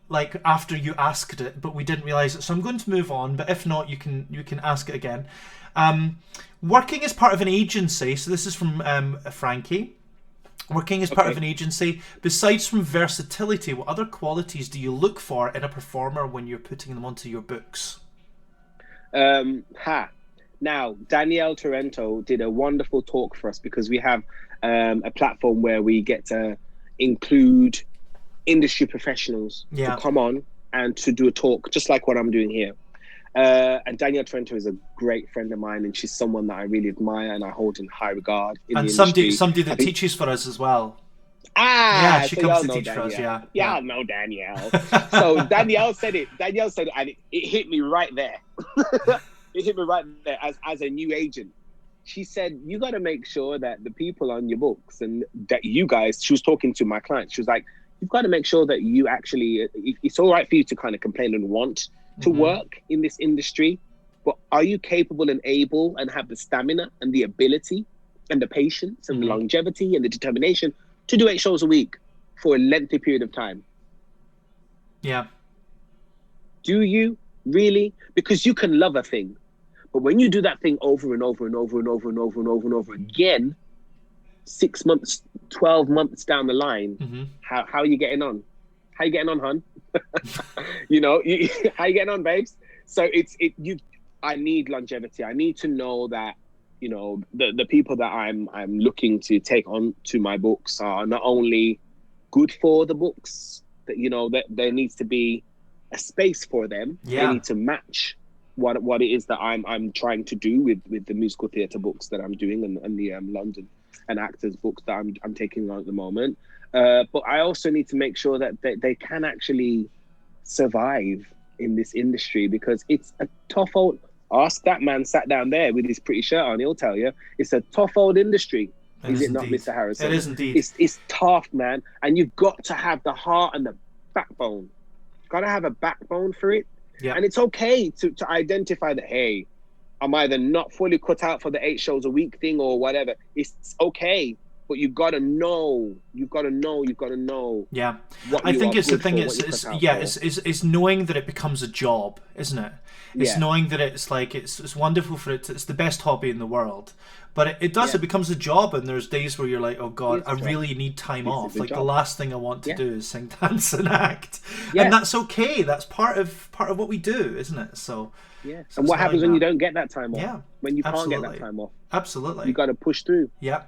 [SPEAKER 1] after you asked it, but we didn't realise it. So I'm going to move on. But if not, you can ask it again. Working as part of an agency. So this is from Frankie. Working as part of an agency, besides from versatility, what other qualities do you look for in a performer when you're putting them onto your books?
[SPEAKER 3] Now, Danielle Torrento did a wonderful talk for us, because we have a platform where we get to include industry professionals to come on and to do a talk, just like what I'm doing here. And Danielle Torrento is a great friend of mine, and she's someone that I really admire and I hold in high regard in the industry.
[SPEAKER 1] Somebody that teaches for us as well.
[SPEAKER 3] Ah,
[SPEAKER 1] Yeah, she
[SPEAKER 3] so
[SPEAKER 1] comes
[SPEAKER 3] y'all
[SPEAKER 1] to
[SPEAKER 3] know
[SPEAKER 1] teach for us.
[SPEAKER 3] Danielle.
[SPEAKER 1] Yeah, yeah.
[SPEAKER 3] Y'all know Danielle. So Danielle said it. Danielle said it, and it hit me right there. It hit me right there as a new agent. She said, you got to make sure that the people on your books and that you guys, she was talking to my clients. She was like, you've got to make sure that you actually, it's all right for you to kind of complain and want to work in this industry, but are you capable and able and have the stamina and the ability and the patience and the longevity and the determination to do 8 shows a week for a lengthy period of time?
[SPEAKER 1] Yeah.
[SPEAKER 3] Do you really? Because you can love a thing, but when you do that thing over and over and over and over and over and over and over again, 6 months, 12 months down the line, how are you getting on? How you getting on, hon? You know, how you getting on, babes? So I need longevity. I need to know that, you know, the people that I'm looking to take on to my books are not only good for the books, that, you know, that there needs to be a space for them.
[SPEAKER 1] Yeah.
[SPEAKER 3] They need to match what it is that I'm trying to do with the musical theatre books that I'm doing and the London and actors books that I'm taking on at the moment. But I also need to make sure that they can actually survive in this industry, because it's a tough old, ask that man sat down there with his pretty shirt on, he'll tell you, it's a tough old industry. Is it not, Mr. Harrison?
[SPEAKER 1] It is indeed.
[SPEAKER 3] It's tough, man. And you've got to have the heart and the backbone. Got to have a backbone for it.
[SPEAKER 1] Yeah.
[SPEAKER 3] And it's okay to identify that, hey, I'm either not fully cut out for the 8 shows a week thing or whatever. It's okay. But you've got to know.
[SPEAKER 1] Yeah.
[SPEAKER 3] What
[SPEAKER 1] I think
[SPEAKER 3] you are
[SPEAKER 1] it's the
[SPEAKER 3] good
[SPEAKER 1] thing,
[SPEAKER 3] for, what you're cut out for.
[SPEAKER 1] it's knowing that it becomes a job, isn't it? It's
[SPEAKER 3] Yeah.
[SPEAKER 1] knowing that it's like, it's wonderful for it. It's the best hobby in the world. But it becomes a job, and there's days where you're like, oh God,
[SPEAKER 3] It's
[SPEAKER 1] I
[SPEAKER 3] a job.
[SPEAKER 1] really need time
[SPEAKER 3] This
[SPEAKER 1] off.
[SPEAKER 3] is a
[SPEAKER 1] Like the
[SPEAKER 3] job.
[SPEAKER 1] last thing I want to
[SPEAKER 3] Yeah.
[SPEAKER 1] do is sing, dance, and act.
[SPEAKER 3] Yeah.
[SPEAKER 1] And that's okay. That's part of what we do, isn't it? So
[SPEAKER 3] Yeah.
[SPEAKER 1] so
[SPEAKER 3] And what
[SPEAKER 1] it's
[SPEAKER 3] happens
[SPEAKER 1] knowing
[SPEAKER 3] when you
[SPEAKER 1] that.
[SPEAKER 3] don't get that time off?
[SPEAKER 1] Yeah,
[SPEAKER 3] When you can't
[SPEAKER 1] absolutely.
[SPEAKER 3] get that time off?
[SPEAKER 1] Absolutely.
[SPEAKER 3] You got to push through.
[SPEAKER 1] Yeah,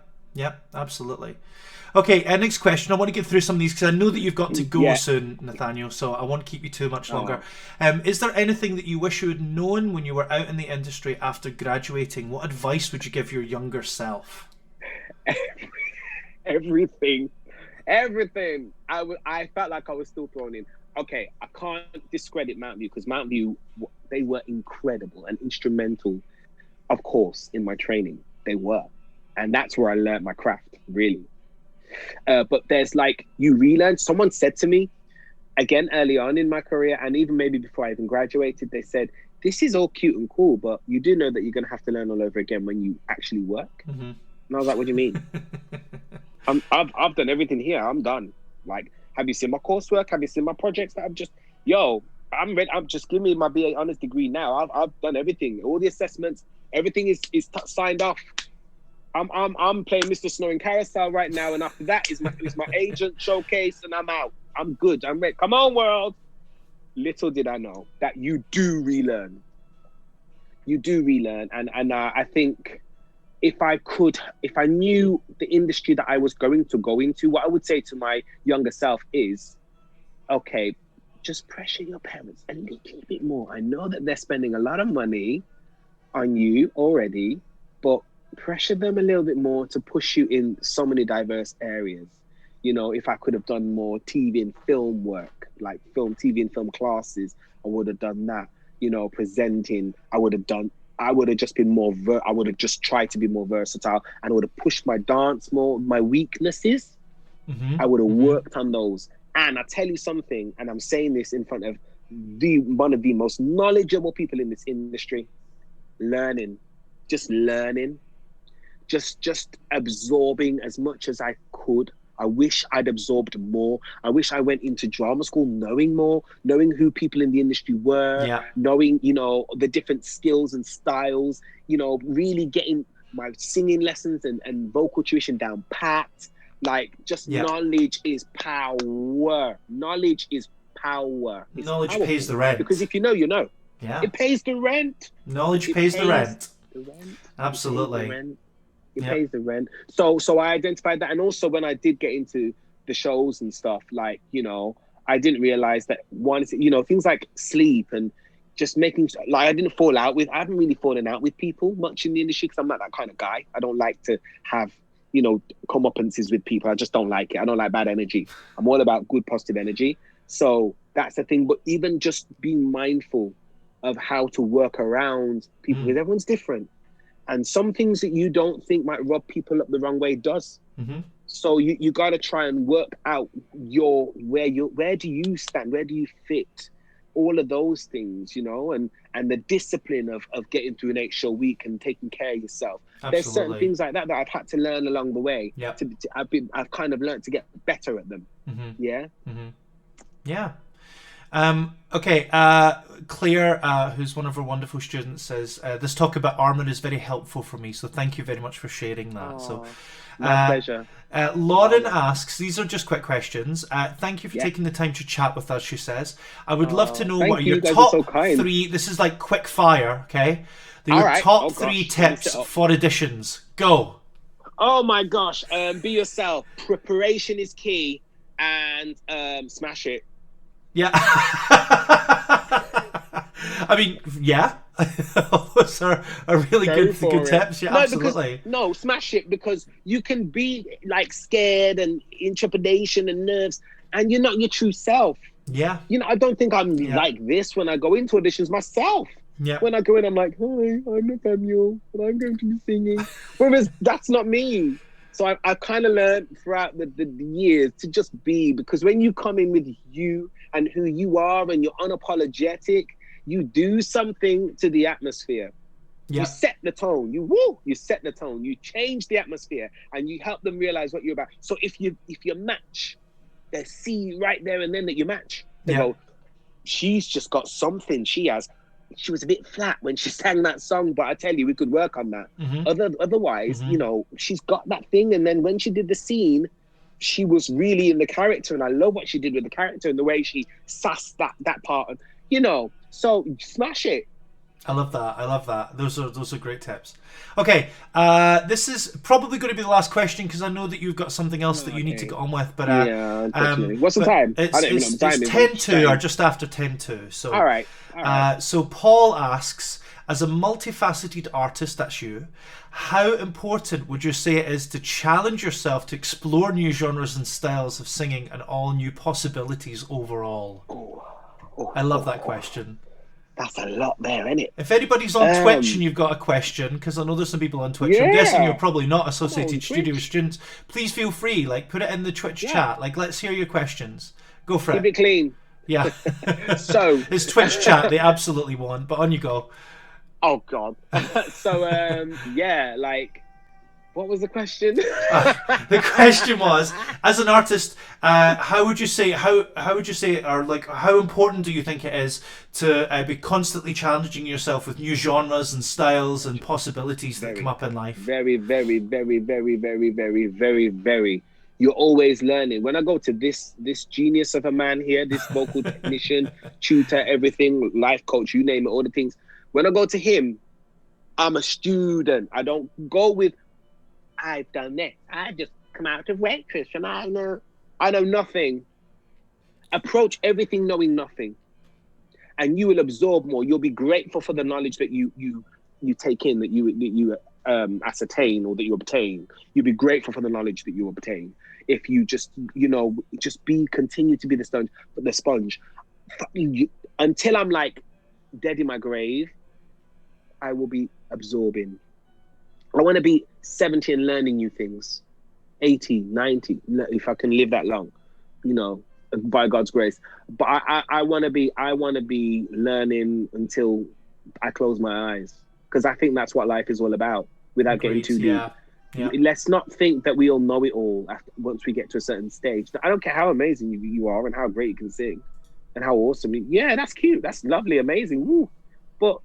[SPEAKER 1] absolutely. Okay, next question. I want to get through some of these because I know that you've got to go
[SPEAKER 3] Yeah.
[SPEAKER 1] soon, Nathaniel, so I won't keep you too much longer. Is there anything that you wish you had known when you were out in the industry after graduating? What advice would you give your younger self?
[SPEAKER 3] Everything. I felt like I was still thrown in. Okay, I can't discredit Mountain View, because Mountain View, they were incredible and instrumental, of course, in my training. They were. And that's where I learned my craft, really. But there's like, you relearn. Someone said to me, again, early on in my career, and even maybe before I even graduated, they said, this is all cute and cool, but you do know that you're going to have to learn all over again when you actually work. And I was like, what do you mean? I've done everything here. I'm done. Like, have you seen my coursework? Have you seen my projects that I'm ready. I'm just, give me my BA honors degree now. I've done everything. All the assessments, everything is signed off. I'm playing Mr. Snoring Carousel right now, and after that is my agent showcase, and I'm out. I'm good. I'm ready. Come on, world. Little did I know that you do relearn. And I think if I knew the industry that I was going to go into, what I would say to my younger self is, okay, just pressure your parents a little bit more. I know that they're spending a lot of money on you already, but pressure them a little bit more to push you in so many diverse areas. You know, if I could have done more TV and film work, like TV and film classes, I would have done that. You know, presenting, I would have just been more, I would have just tried to be more versatile, and I would have pushed my dance more, my weaknesses. I would have worked on those. And I tell you something, and I'm saying this in front of one of the most knowledgeable people in this industry, just absorbing as much as I could. I wish I'd absorbed more. I wish I went into drama school knowing more, knowing who people in the industry were, knowing, you know, the different skills and styles, you know, really getting my singing lessons and vocal tuition down pat. Like, just knowledge is power. Knowledge is power. It's
[SPEAKER 1] knowledge
[SPEAKER 3] powerful.
[SPEAKER 1] pays the rent.
[SPEAKER 3] Because if you know, you know.
[SPEAKER 1] Yeah.
[SPEAKER 3] It pays the rent.
[SPEAKER 1] Knowledge pays the rent. Absolutely.
[SPEAKER 3] It pays the rent. So I identified that. And also when I did get into the shows and stuff, like, you know, I didn't realize that things like sleep and just making, like, I haven't really fallen out with people much in the industry, because I'm not that kind of guy. I don't like to have, comeuppances with people. I just don't like it. I don't like bad energy. I'm all about good, positive energy. So that's the thing. But even just being mindful of how to work around people, because everyone's different. And some things that you don't think might rub people up the wrong way does. So you got to try and work out where do you stand? Where do you fit? All of those things, and the discipline of getting through an 8-show week and taking care of yourself.
[SPEAKER 1] Absolutely.
[SPEAKER 3] There's certain things like that I've had to learn along the way.
[SPEAKER 1] Yep.
[SPEAKER 3] I've kind of learned to get better at them. Yeah.
[SPEAKER 1] Yeah. Okay. Claire, who's one of our wonderful students, says this talk about armor is very helpful for me. So thank you very much for sharing that. So,
[SPEAKER 3] my pleasure.
[SPEAKER 1] Lauren asks, these are just quick questions. Thank you for taking the time to chat with us, she says. I would love to know what are your top 3, this is like quick fire, okay? Your top 3 tips for auditions. Go.
[SPEAKER 3] Oh my gosh. Be yourself. Preparation is key, and smash it.
[SPEAKER 1] Yeah. I mean, yeah. Those are really good tips. Yeah, absolutely.
[SPEAKER 3] No, smash it, because you can be like scared and intrepidation and nerves, and you're not your true self.
[SPEAKER 1] Yeah.
[SPEAKER 3] I don't think I'm like this when I go into auditions myself.
[SPEAKER 1] Yeah.
[SPEAKER 3] When I go in, I'm like, hi, I'm Nathaniel, and I'm going to be singing. Whereas that's not me. So I've kind of learned throughout the years to just be, because when you come in with you and who you are and you're unapologetic, you do something to the atmosphere. Yeah. You set the tone. You set the tone. You change the atmosphere, and you help them realize what you're about. So if you match, they see right there and then that you match. They go, she's just got something. She was a bit flat when she sang that song, but I tell you, we could work on that. Otherwise, she's got that thing. And then when she did the scene, she was really in the character, and I love what she did with the character and the way she sassed that part. So smash it.
[SPEAKER 1] I love that. Those are great tips. Okay, this is probably going to be the last question, because I know that you've got something else that you need to get on with. But
[SPEAKER 3] unfortunately. What's the time? I don't even know the time.
[SPEAKER 1] It's 10 to, or just after 10 to. So
[SPEAKER 3] all right.
[SPEAKER 1] So Paul asks, as a multifaceted artist, that's you, how important would you say it is to challenge yourself to explore new genres and styles of singing and all new possibilities overall? I love that question.
[SPEAKER 3] That's a lot there, isn't it?
[SPEAKER 1] If anybody's on Twitch and you've got a question, because I know there's some people on Twitch, I'm guessing you're probably not associated studio students, please feel free, put it in the Twitch chat. Let's hear your questions. Go for it.
[SPEAKER 3] Keep it clean.
[SPEAKER 1] Yeah.
[SPEAKER 3] So
[SPEAKER 1] it's Twitch chat they absolutely want, but on you go.
[SPEAKER 3] Oh God. So what was the question?
[SPEAKER 1] The question was, as an artist, how would you say, or how important do you think it is to be constantly challenging yourself with new genres and styles and possibilities that come up in life?
[SPEAKER 3] Very, very, very, very, very, very, very, very. You're always learning. When I go to this genius of a man here, this vocal technician, tutor, everything, life coach, you name it, all the things. When I go to him, I'm a student. I don't go with, I've done this. I just come out of waitress and I know nothing. Approach everything knowing nothing, and you will absorb more. You'll be grateful for the knowledge that you take in, that you ascertain or that you obtain. You'll be grateful for the knowledge that you obtain. If you just continue to be the sponge. Until I'm dead in my grave, I will be absorbing. I want to be 70 and learning new things, 80, 90, if I can live that long, by God's grace. But I want to be learning until I close my eyes, because I think that's what life is all about, without getting too deep. Yeah. Let's not think that we all know it all once we get to a certain stage. I don't care how amazing you are and how great you can sing and how awesome. Yeah, that's cute. That's lovely, amazing. Woo. But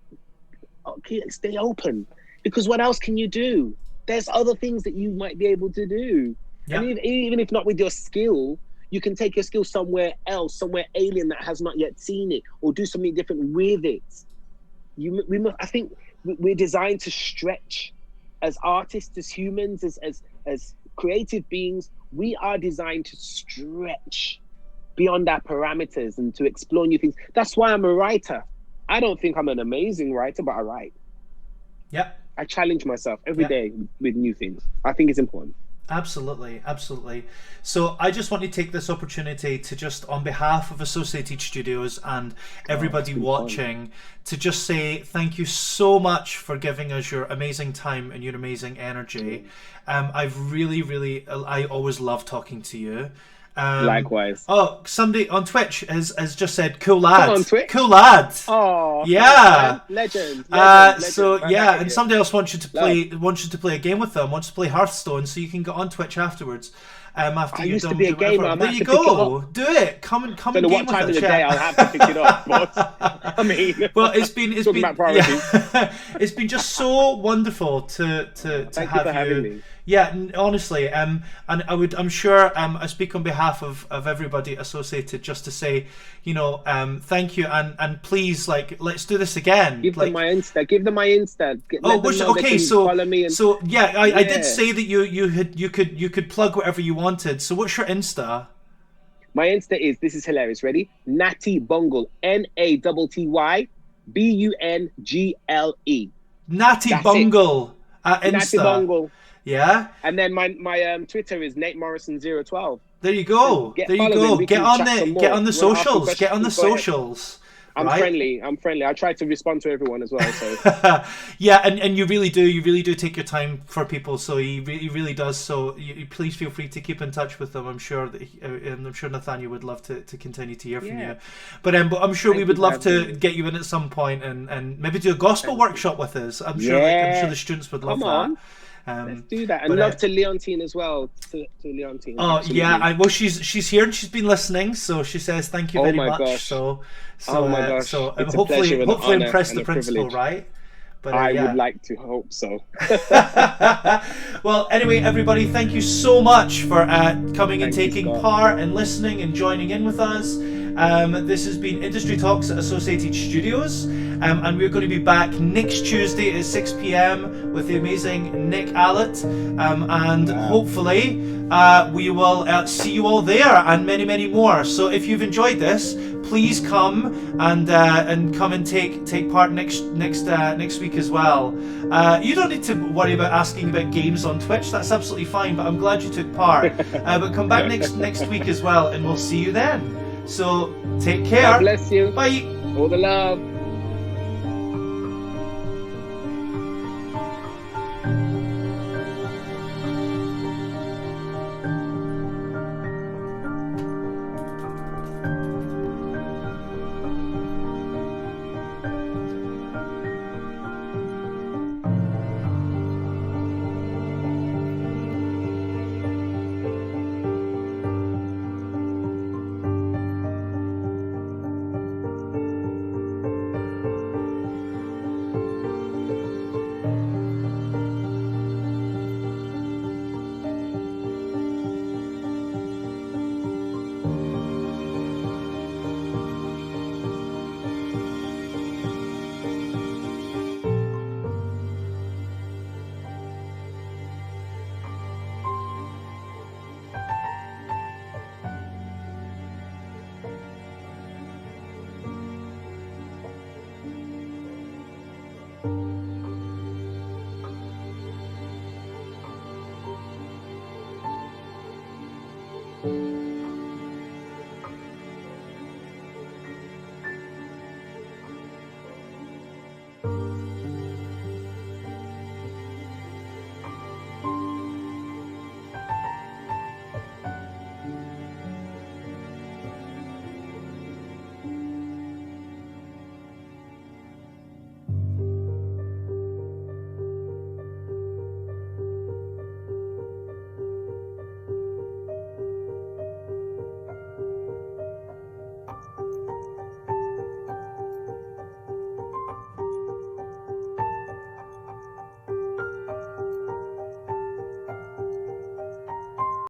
[SPEAKER 3] stay open, because what else can you do? There's other things that you might be able to do. Yeah. And even if not with your skill, you can take your skill somewhere else, somewhere alien that has not yet seen it, or do something different with it. I think we're designed to stretch as artists, as humans, as creative beings. We are designed to stretch beyond our parameters and to explore new things. That's why I'm a writer. I don't think I'm an amazing writer, but I write.
[SPEAKER 1] Yeah.
[SPEAKER 3] I challenge myself every day with new things. I think it's important.
[SPEAKER 1] Absolutely, absolutely. So I just want to take this opportunity to just, on behalf of Associated Studios and everybody watching, to just say thank you so much for giving us your amazing time and your amazing energy. I've really, I always love talking to you.
[SPEAKER 3] Likewise.
[SPEAKER 1] Oh, somebody on Twitch has just said, "Cool lad."
[SPEAKER 3] On Twitch?
[SPEAKER 1] Cool lad.
[SPEAKER 3] Oh,
[SPEAKER 1] yeah.
[SPEAKER 3] Legend.
[SPEAKER 1] So yeah, and somebody else wants you to play a game with them. Wants to play Hearthstone, so you can get on Twitch afterwards. After you're done doing whatever. There you go. Do it. Come and game with us.
[SPEAKER 3] Don't know what time of the day I'll have to pick it up. But, I mean,
[SPEAKER 1] well, it's been
[SPEAKER 3] about priorities.
[SPEAKER 1] Yeah, it's been just so wonderful to
[SPEAKER 3] Thank
[SPEAKER 1] have
[SPEAKER 3] you for having me.
[SPEAKER 1] Yeah, honestly, and I'm sure I speak on behalf of everybody associated just to say, thank you, and please, let's do this again.
[SPEAKER 3] Give them my Insta. Follow me.
[SPEAKER 1] I did say that you could plug whatever you wanted. So what's your Insta?
[SPEAKER 3] My Insta is, this is hilarious. Ready? Natty Bungle. NATTY BUNGLE.
[SPEAKER 1] Natty Bungle at Insta.
[SPEAKER 3] Natty Bungle.
[SPEAKER 1] Yeah.
[SPEAKER 3] And then my Twitter is Nate Morrison 012.
[SPEAKER 1] There you go. Get on the socials. Get on the socials.
[SPEAKER 3] I'm friendly. I try to respond to everyone as well. So
[SPEAKER 1] yeah, and you really do take your time for people. So he really does. So you please feel free to keep in touch with them. I'm sure Nathaniel would love to continue to hear from you. But I'm sure we would love to get you in at some point and maybe do a gospel workshop with us. I'm sure the students would love that.
[SPEAKER 3] Let's do that, and love to Leontine as well. To Leontine.
[SPEAKER 1] Oh, absolutely. Yeah, well, she's here and she's been listening, so she says thank you very much.
[SPEAKER 3] Gosh.
[SPEAKER 1] So
[SPEAKER 3] hopefully
[SPEAKER 1] impress the principal, right? But
[SPEAKER 3] I would like to hope so.
[SPEAKER 1] Well, anyway, everybody, thank you so much for coming and taking part and listening and joining in with us. This has been Industry Talks at Associated Studios, and we're going to be back next Tuesday at 6 p.m. with the amazing Nick Allett, and hopefully we will see you all there and many, many more. So if you've enjoyed this, please come and come and take part next week as well. You don't need to worry about asking about games on Twitch. That's absolutely fine. But I'm glad you took part. But come back next week as well, and we'll see you then. So take care.
[SPEAKER 3] God bless you.
[SPEAKER 1] Bye.
[SPEAKER 3] All the love.